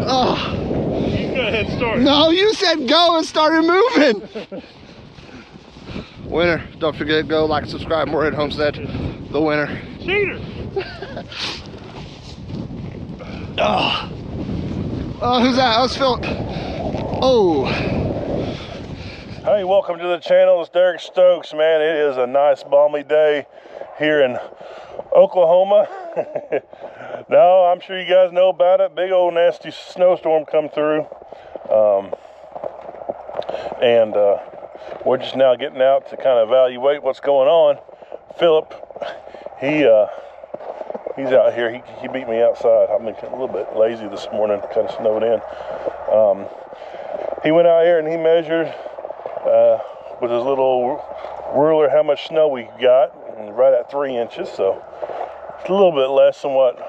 Oh. You go ahead and start. No, you said go and started moving. Winner. Don't forget to go like and subscribe. More at Homestead. The winner. Cheater. Oh. Oh, who's that? That was Phillips. Oh. Hey, welcome to the channel. It's Derek Stokes, man. It is a nice balmy day here in Oklahoma. Now, I'm sure you guys know about it. Big old nasty snowstorm come through. We're just now getting out to kind of evaluate what's going on. Philip, he's out here. He beat me outside. I've been a little bit lazy this morning, kind of snowed in. He went out here and he measured with his little ruler how much snow we got, and right at 3 inches, so it's a little bit less than what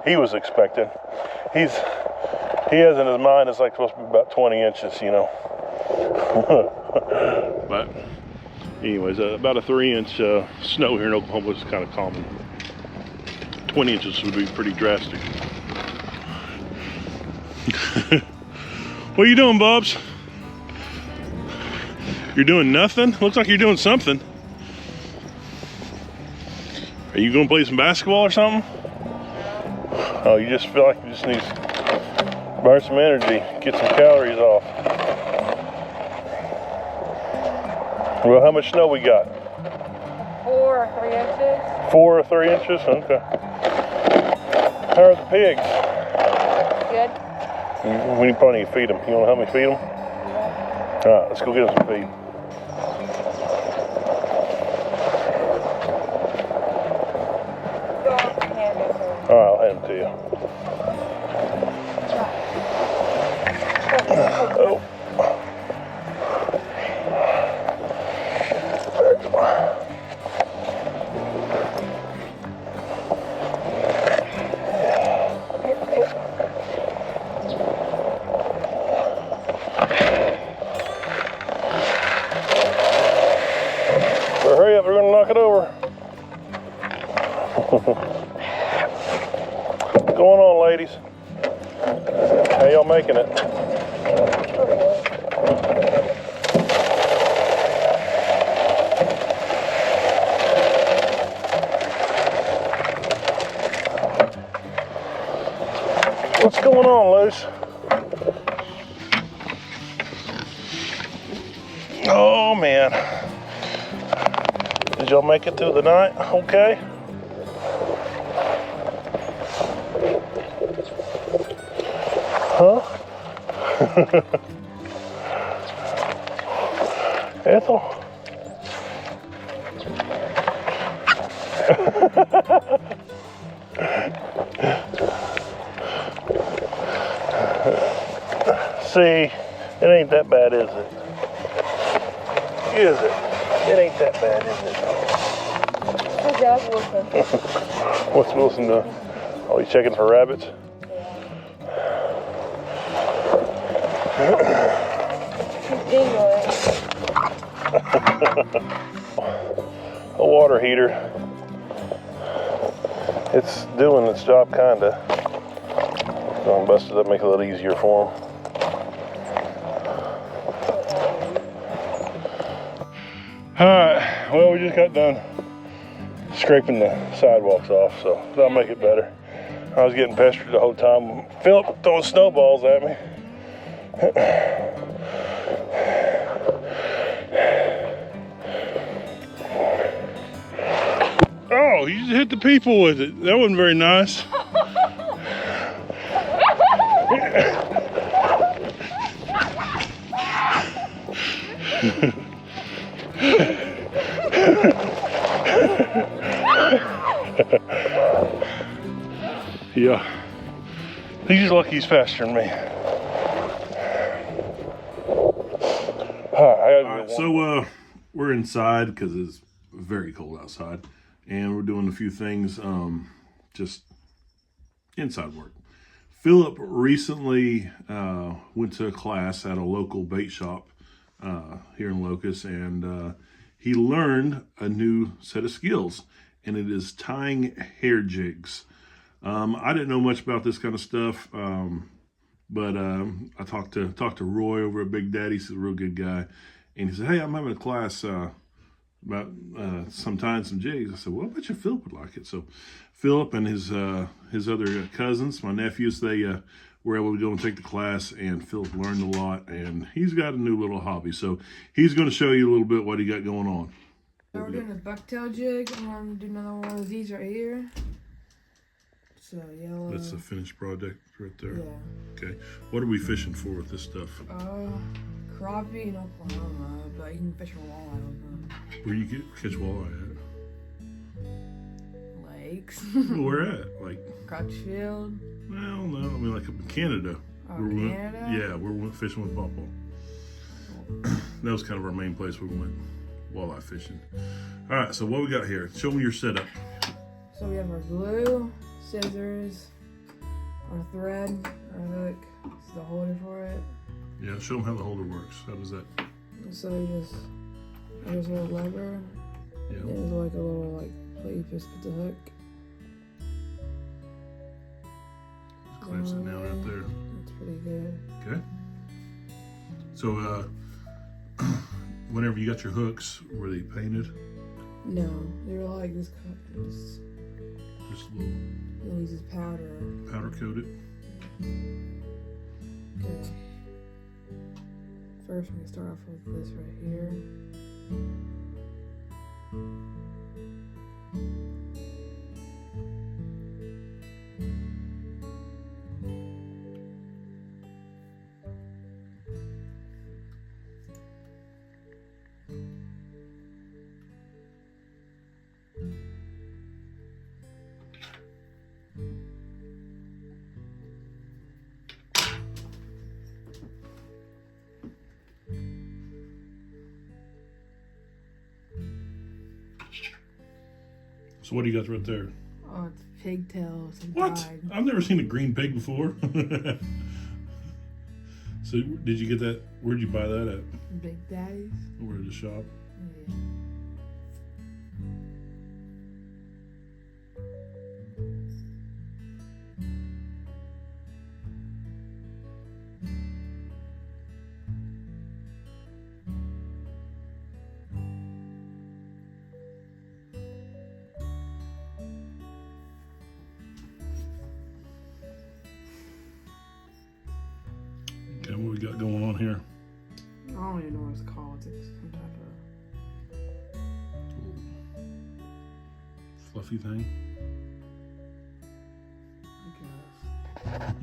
he was expecting. He has in his mind it's like supposed to be about 20 inches, you know. But anyways, about a 3-inch snow here in Oklahoma is kind of common. 20 inches would be pretty drastic. What are you doing, Bubs? You're doing nothing? Looks like you're doing something. Are you gonna play some basketball or something? Oh, you just feel like you just need to burn some energy, get some calories off. Well, how much snow we got? 4 or 3 inches. 4 or 3 inches? Okay. How are the pigs? Good. We probably need to feed them. You wanna help me feed them? Yeah. All right, let's go get them some feed. All right, I'll hand them to you. Oh. Well, hurry up, we're gonna knock it over. What's going on, ladies? How y'all making it? What's going on, Luce? Oh, man. Did y'all make it through the night? Okay. Huh? Ethel? See, it ain't that bad, is it? Is it? It ain't that bad, is it? Good job, Wilson. What's Wilson doing? Oh, he's checking for rabbits? A water heater. It's doing its job, kinda. Going busted up, make it a little easier for them. All right, well, we just got done scraping the sidewalks off, so that'll make it better. I was getting pestered the whole time. Philip throwing snowballs at me. Oh, you just hit the people with it. That wasn't very nice. Yeah. He's just lucky he's faster than me. Alright, so we're inside because it's very cold outside, and we're doing a few things, just inside work. Philip recently went to a class at a local bait shop here in Locust, and he learned a new set of skills, and it is tying hair jigs. I didn't know much about this kind of stuff, but I talked to Roy over at Big Daddy. He's a real good guy, and he said, "Hey, I'm having a class about some tying some jigs." I said, "Well, I bet you Philip would like it." So Philip and his other cousins, my nephews, they were able to go and take the class, and Philip learned a lot, and he's got a new little hobby. So he's going to show you a little bit what he got going on. So we're doing a bucktail jig. I'm going to do another one of these right here. So yellow. That's a finished project right there. Yeah. Okay. What are we fishing for with this stuff? Crappie in Oklahoma, but you can fish for walleye with them. Where you catch walleye at? Lakes. Where at? Like Crutchfield. Well, no, I mean like up in Canada. Oh, Canada? Yeah, we went fishing with Papa. That was kind of our main place where we went walleye fishing. All right, so what we got here? Show me your setup. So we have our glue, scissors, our thread, our hook. This is the holder for it. Yeah, show them how the holder works. How does that? So there's a little lever. Yeah. There's like a little plate you just put the hook. Just clamps it down right there. That's pretty good. Okay. So whenever you got your hooks, were they painted? No, they were like this. Just a little It uses powder. powder coated. Okay. First, we can start off with this right here. So what do you got right there? Oh, it's pigtails and What? dyed. I've never seen a green pig before. So did you get that? Where'd you buy that at? Big Daddy's. Over at the shop? Yeah. Okay, what we got going on here? I don't even know what it's called. It's some type of, Fluffy thing. I guess.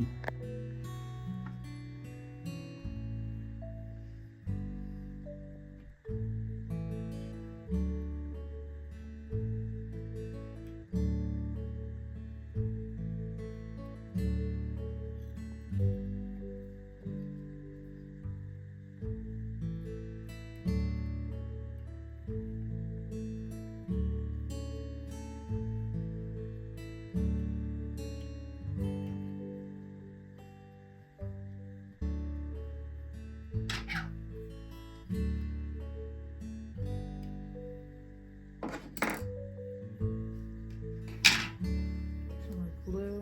Some more glue.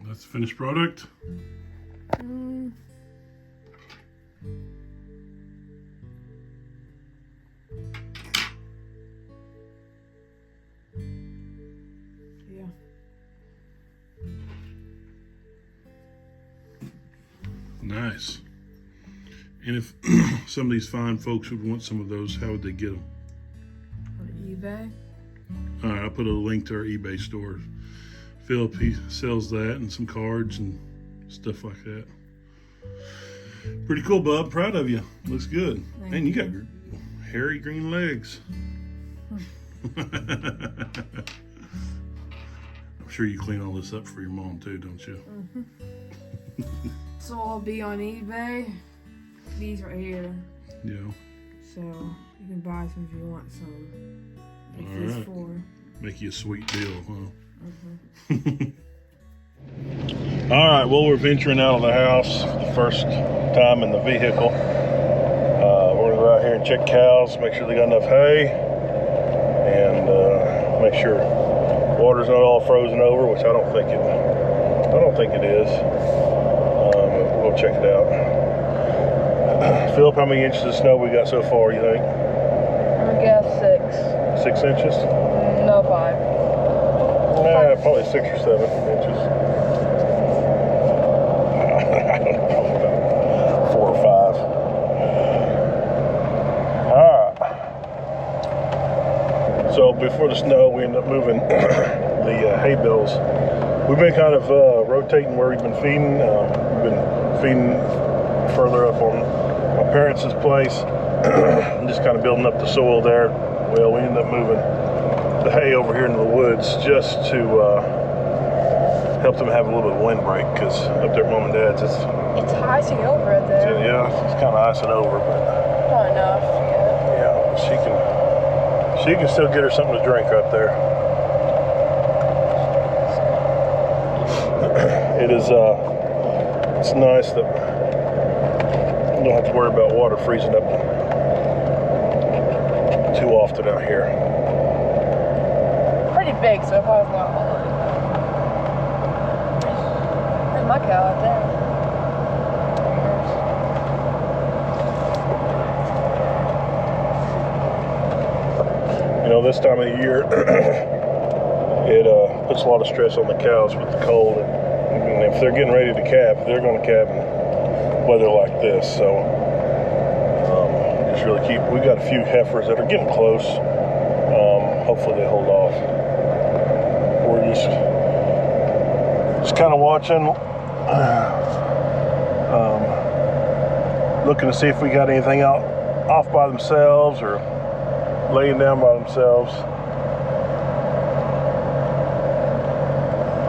That's the finished product. nice. And if some of these fine folks would want some of those, how would they get them? On eBay. All right, I'll put a link to our eBay store. Philip, he sells that and some cards and stuff like that. Pretty cool, bub. Proud of you. Looks good. And you got hairy green legs. I'm sure you clean all this up for your mom too, don't you? Mm-hmm. So I'll be on eBay. These right here. Yeah. So you can buy some if you want some. All right. For. Make you a sweet deal, huh? Mm-hmm. All right, well, we're venturing out of the house for the first time in the vehicle. We're gonna go out here and check cows, make sure they got enough hay, and make sure water's not all frozen over, which I don't think it is. We'll check it out. Philip, how many inches of snow we got so far, you think? I'm gonna guess 6. 6 inches? No, 5. Yeah, probably 6 or 7 inches. I don't know, probably about 4 or 5. Alright. So before the snow, we ended up moving the hay bales. We've been kind of rotating where we've been feeding. We've been feeding further up on my parents' place. Just kind of building up the soil there. Well, we ended up moving the hay over here into the woods just to help them have a little bit of windbreak, because up there at Mom and Dad's it's icing over right there. yeah, it's kind of icing over, but Not enough yet. yeah, she can still get her something to drink right there. It is it's nice that you don't have to worry about water freezing up too often out here. Pretty big, so it probably not all of it. There's my cow out there. You know, this time of the year, it puts a lot of stress on the cows with the cold. And if they're getting ready to calve, they're going to calve in weather like this. So, just really we got a few heifers that are getting close. Hopefully they hold off. We're just kind of watching, looking to see if we got anything out off by themselves or laying down by themselves.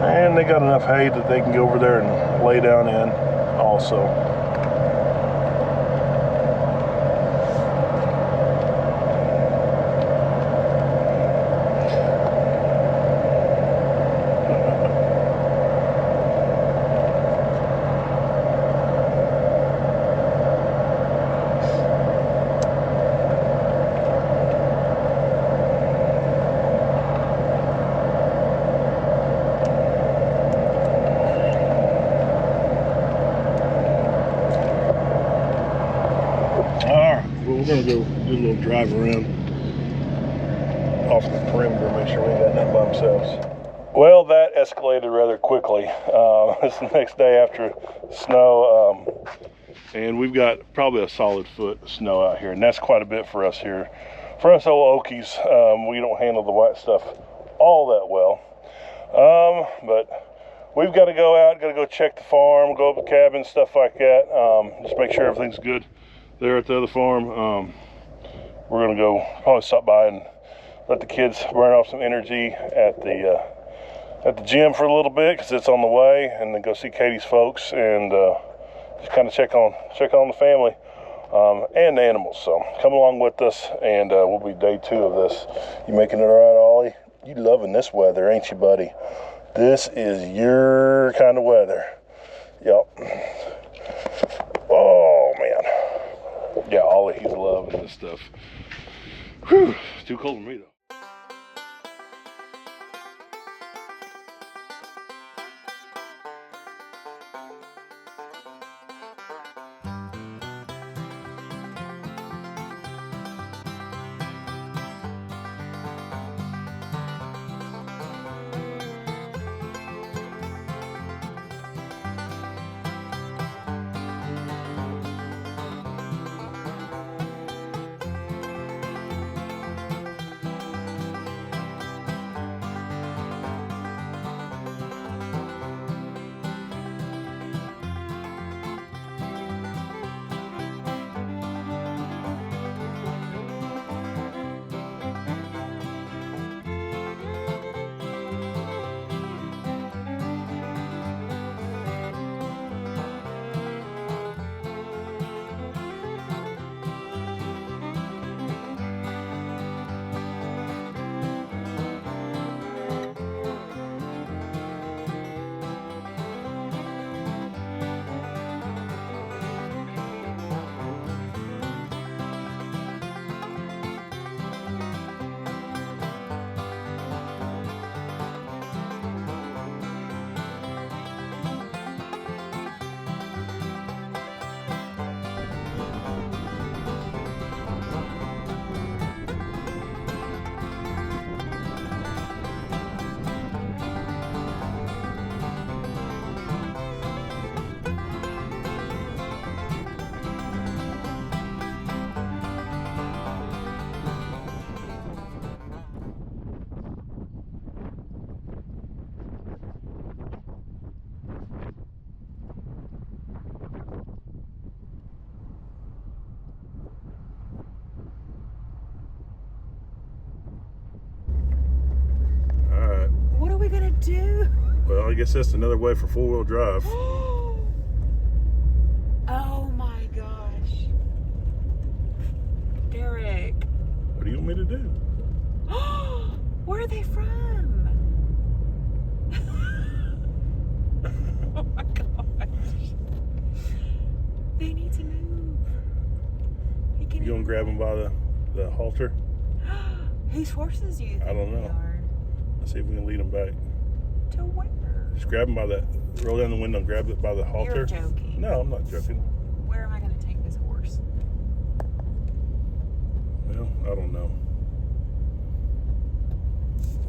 And they got enough hay that they can go over there and lay down in also. We're going to go do a little drive around off the perimeter, make sure we ain't got nothing by themselves. Well, that escalated rather quickly. It's the next day after snow, and we've got probably a solid foot of snow out here, and that's quite a bit for us here. For us old Okies, we don't handle the white stuff all that well, but we've got to go out, got to go check the farm, go up the cabin, stuff like that, just make sure everything's good there at the other farm. We're gonna go probably stop by and let the kids burn off some energy at the gym for a little bit, because it's on the way, and then go see Katie's folks and just kind of check on the family and the animals. So come along with us, and we'll be day 2 of this. You making it all right, Ollie? You loving this weather, ain't you, buddy? This is your kind of weather. Yep. Oh man. Yeah, Ollie, he's loving this stuff. Whew, it's too cold for me though. Dude. Well, I guess that's another way for 4-wheel drive. Oh my gosh. Derek. What do you want me to do? Where are they from? Oh my gosh. They need to move. You gonna grab them by the halter? Whose horses do you think I don't know. they are? Let's see if we can lead them back. To where? Just grab them by the, roll down the window and grab it by the halter. You're joking. No, I'm not joking. Where am I going to take this horse? Well, I don't know.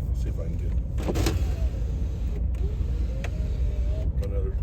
Let's see if I can get another.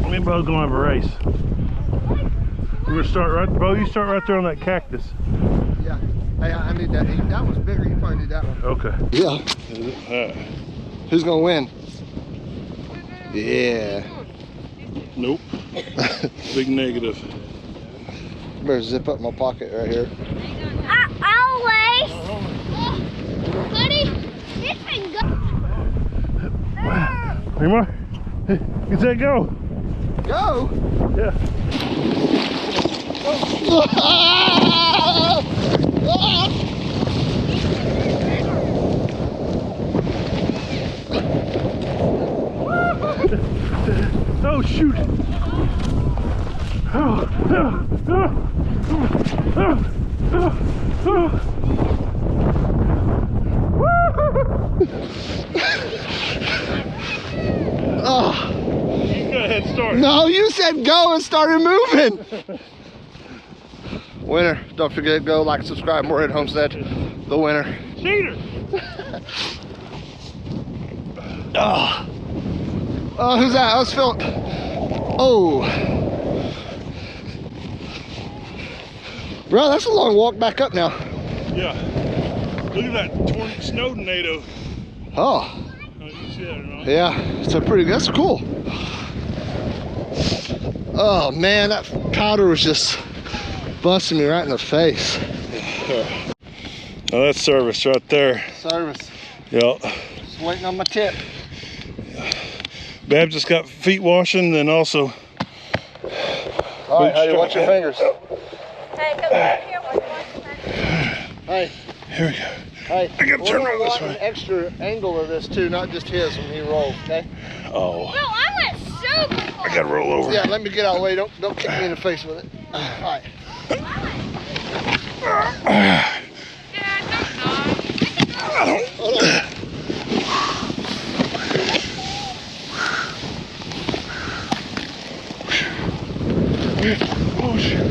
Me and Bo's gonna have a race. We're gonna start right, Bo, you start right there on that cactus. Yeah. Hey, I need that. That one's bigger. You probably need that one. Okay. Yeah. Who's gonna win? Yeah. Nope. Big negative. Better zip up my pocket right here. Always. Buddy, this thing go. Any more? Get that go. Go! Yeah. started. No, you said go and started moving. Winner, don't forget to go like, subscribe, more at Homestead. The winner. Cheater. Oh. Oh, who's that? Oh, it's Philip. Oh. Bro, that's a long walk back up now. Yeah. Look at that torn snow tornado. Oh. You see that or not? Yeah, it's a pretty, that's cool. Oh man, that powder was just busting me right in the face. Now that's service right there. Service. Yeah. Just waiting on my tip. Bab just got feet washing, then also. All right, Heidi, watch your fingers. Hey, come back here. Watch your Hey, Here we go. hey. I gotta turn around this an way. extra angle of this too, not just his when he rolls, okay? Oh. Bro, I went super far. I gotta roll over. Yeah, let me get out of the way. Don't kick me in the face with it. All right. Hold on. Oh, shit.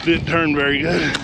Didn't turn very good.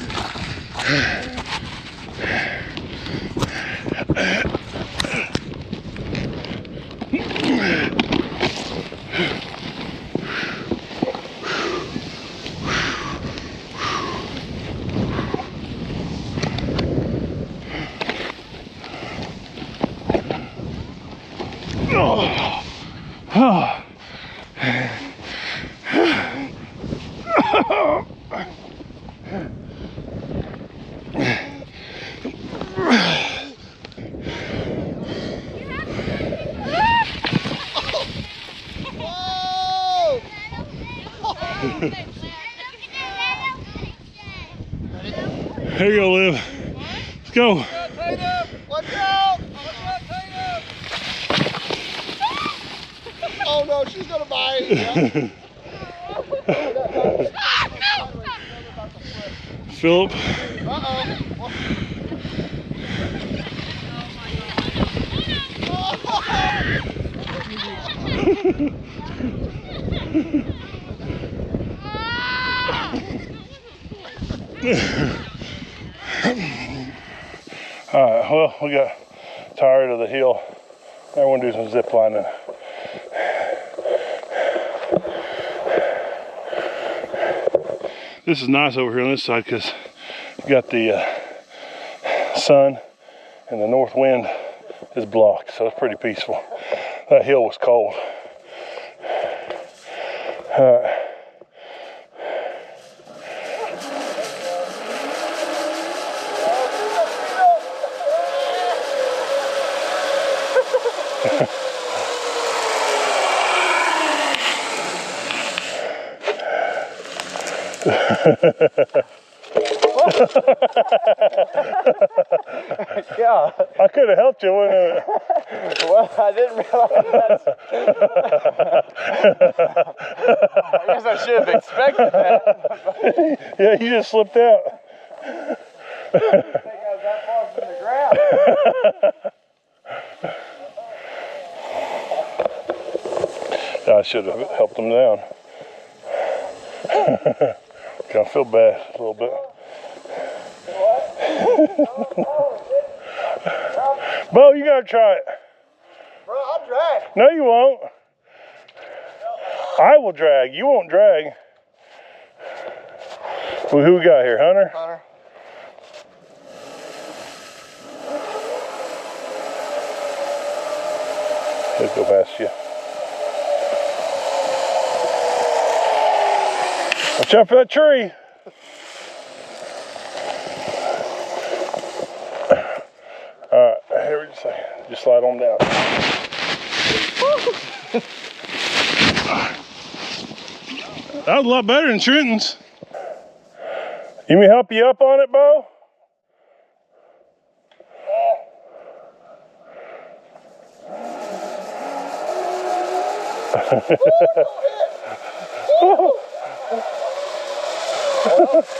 Here you go, Liv. Let's go. Watch out! Oh no, she's gonna bite. Yeah. Philip. Uh-oh. All right, well, we got tired of the hill. Now we're gonna do some zip lining. This is nice over here on this side because you got the sun and the north wind is blocked, so it's pretty peaceful. That hill was cold. All right. Yeah. I could have helped you, wouldn't it? Well, I didn't realize that. I guess I should have expected that. Yeah, you just slipped out. I think I was that far from the ground. I should have helped them down. Kind of feel bad a little bit. Bo, you gotta try it. Bro, I'll drag. No, you won't. I will drag. You won't drag. Well, who we got here? Hunter? Hunter. Let's go past you. Watch out for that tree. All right, here we just slide on down. That was a lot better than Trenton's. You want me to help you up on it, Bo?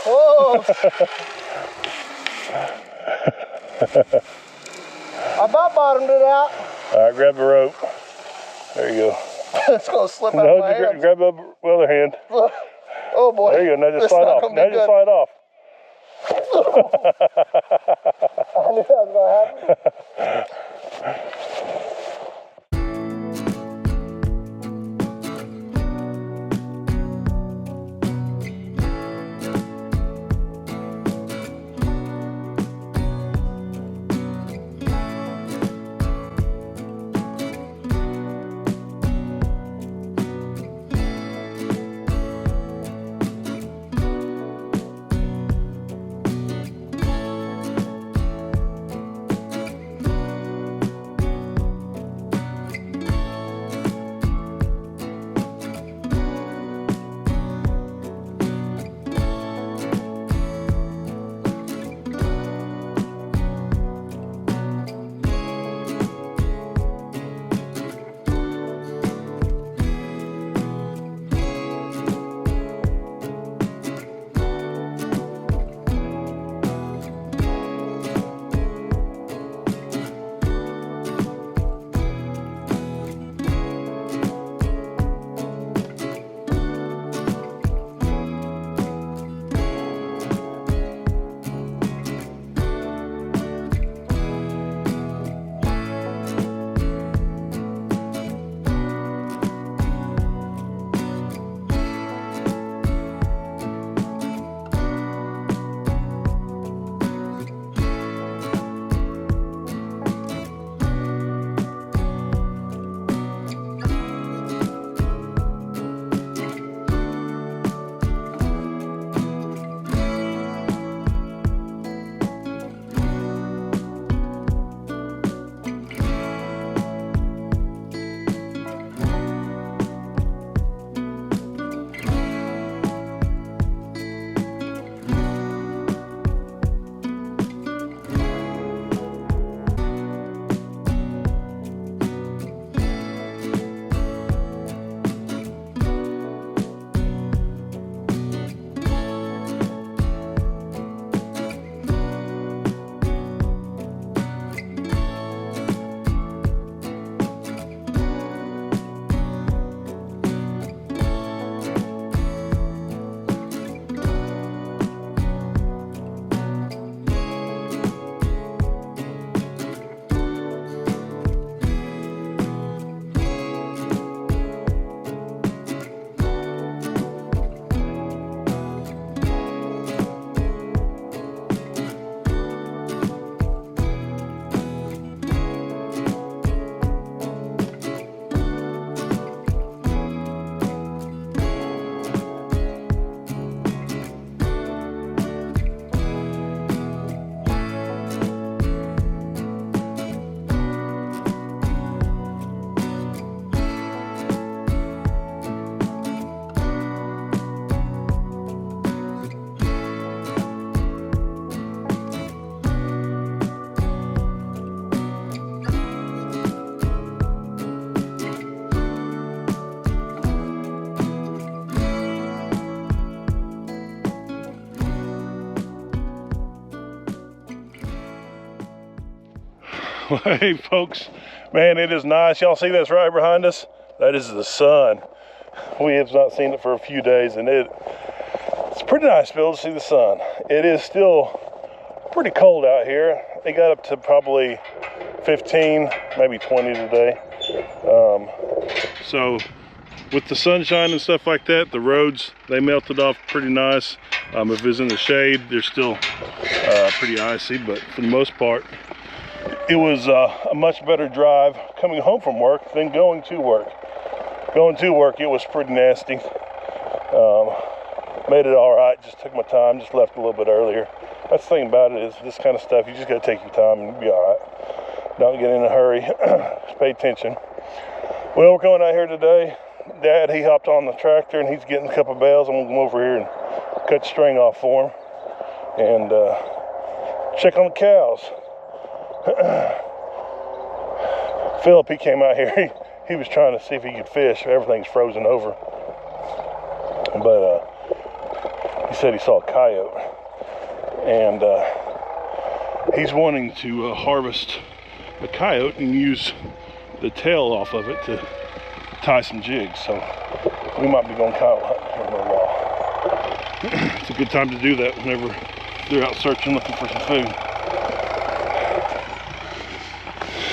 Whoa! I about bottomed it out. All right, grab the rope. There you go. It's gonna slip out No, of my just hands. grab the other hand. Oh boy. There you go. Now just This slide not off. gonna be Now just good. slide off. I knew that was gonna happen. Hey folks, man, it is nice. Y'all see this right behind us? That is the sun. We have not seen it for a few days, and it's pretty nice to be able to see the sun. It is still pretty cold out here. It got up to probably 15, maybe 20 today. So with the sunshine and stuff like that, the roads, they melted off pretty nice. If it's in the shade, they're still pretty icy, but for the most part, it was a much better drive coming home from work than going to work. Going to work, it was pretty nasty. Made it all right, just took my time, just left a little bit earlier. That's the thing about it, is this kind of stuff, you just gotta take your time and you'll be all right. Don't get in a hurry, just pay attention. Well, we're coming out here today. Dad, he hopped on the tractor and he's getting a couple of bales. I'm gonna come over here and cut the string off for him and check on the cows. Philip, he came out here. he was trying to see if he could fish. Everything's frozen over. But he said he saw a coyote. And he's wanting to harvest a coyote and use the tail off of it to tie some jigs. So we might be going coyote hunting here in a little while. It's a good time to do that whenever they're out searching, looking for some food.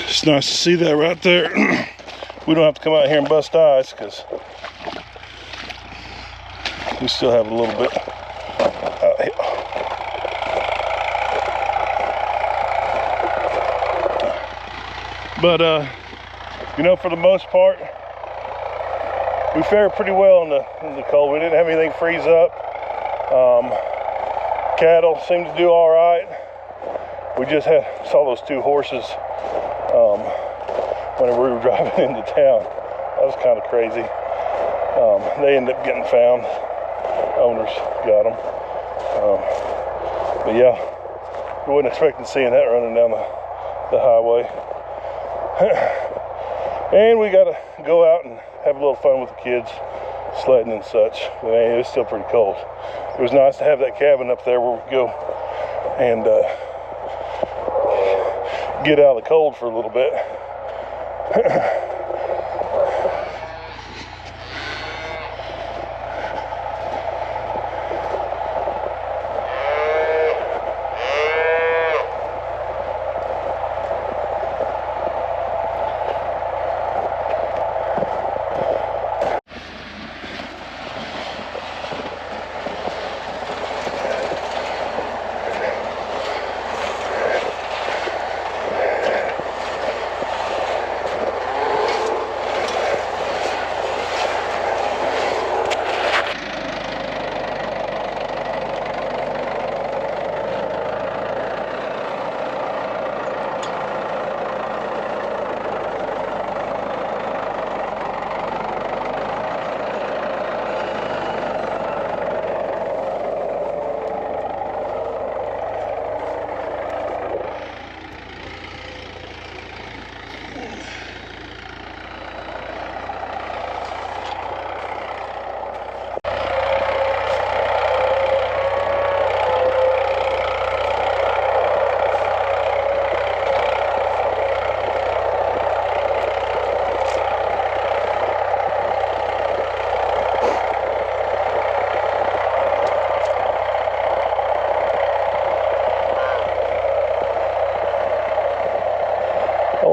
It's nice to see that right there. We don't have to come out here and bust eyes because we still have a little bit out here. But you know, for the most part, we fared pretty well in the cold. We didn't have anything freeze up. Cattle seemed to do all right. We just saw those 2 horses whenever we were driving into town. That was kind of crazy. They ended up getting found. Owners got them. But yeah, we wasn't expecting seeing that running down the highway. And we got to go out and have a little fun with the kids, sledding and such. But it was still pretty cold. It was nice to have that cabin up there where we could go and get out of the cold for a little bit.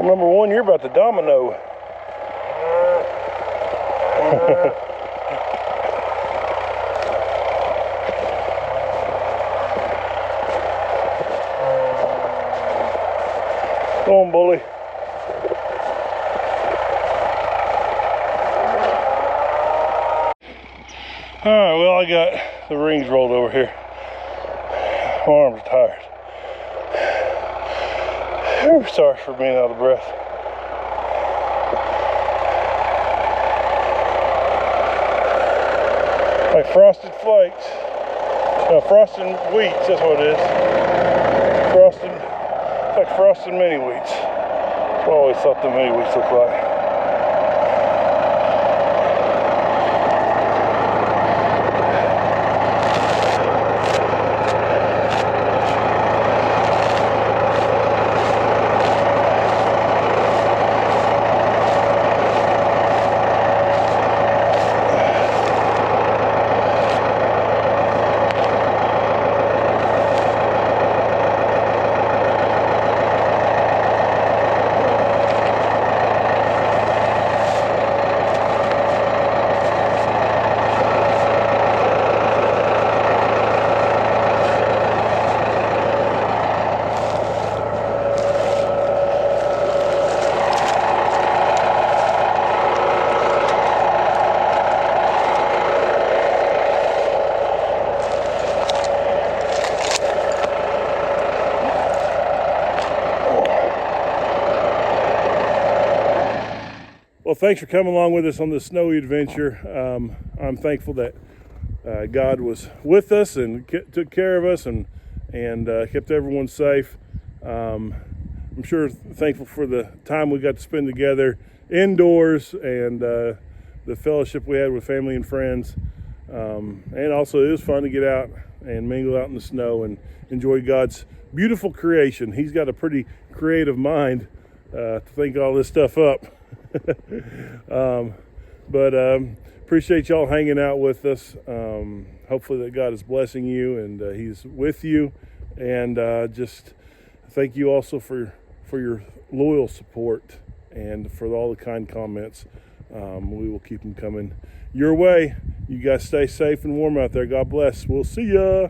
Number 1, you're about to domino. Go on, bully. All right, well, I got the rings rolled over here. My arms are tired. Whew, sorry for being out of breath. Like frosted flakes. No, frosted wheats, that's what it is. Frosted, it's like frosted mini wheats. That's what I always thought the mini wheats looked like. Well, thanks for coming along with us on this snowy adventure. I'm thankful that God was with us and took care of us and kept everyone safe. I'm sure thankful for the time we got to spend together indoors and the fellowship we had with family and friends. And also it was fun to get out and mingle out in the snow and enjoy God's beautiful creation. He's got a pretty creative mind to think all this stuff up. But appreciate y'all hanging out with us. Hopefully that God is blessing you and He's with you. And just thank you also for your loyal support and for all the kind comments. We will keep them coming your way. You guys stay safe and warm out there. God bless. We'll see ya.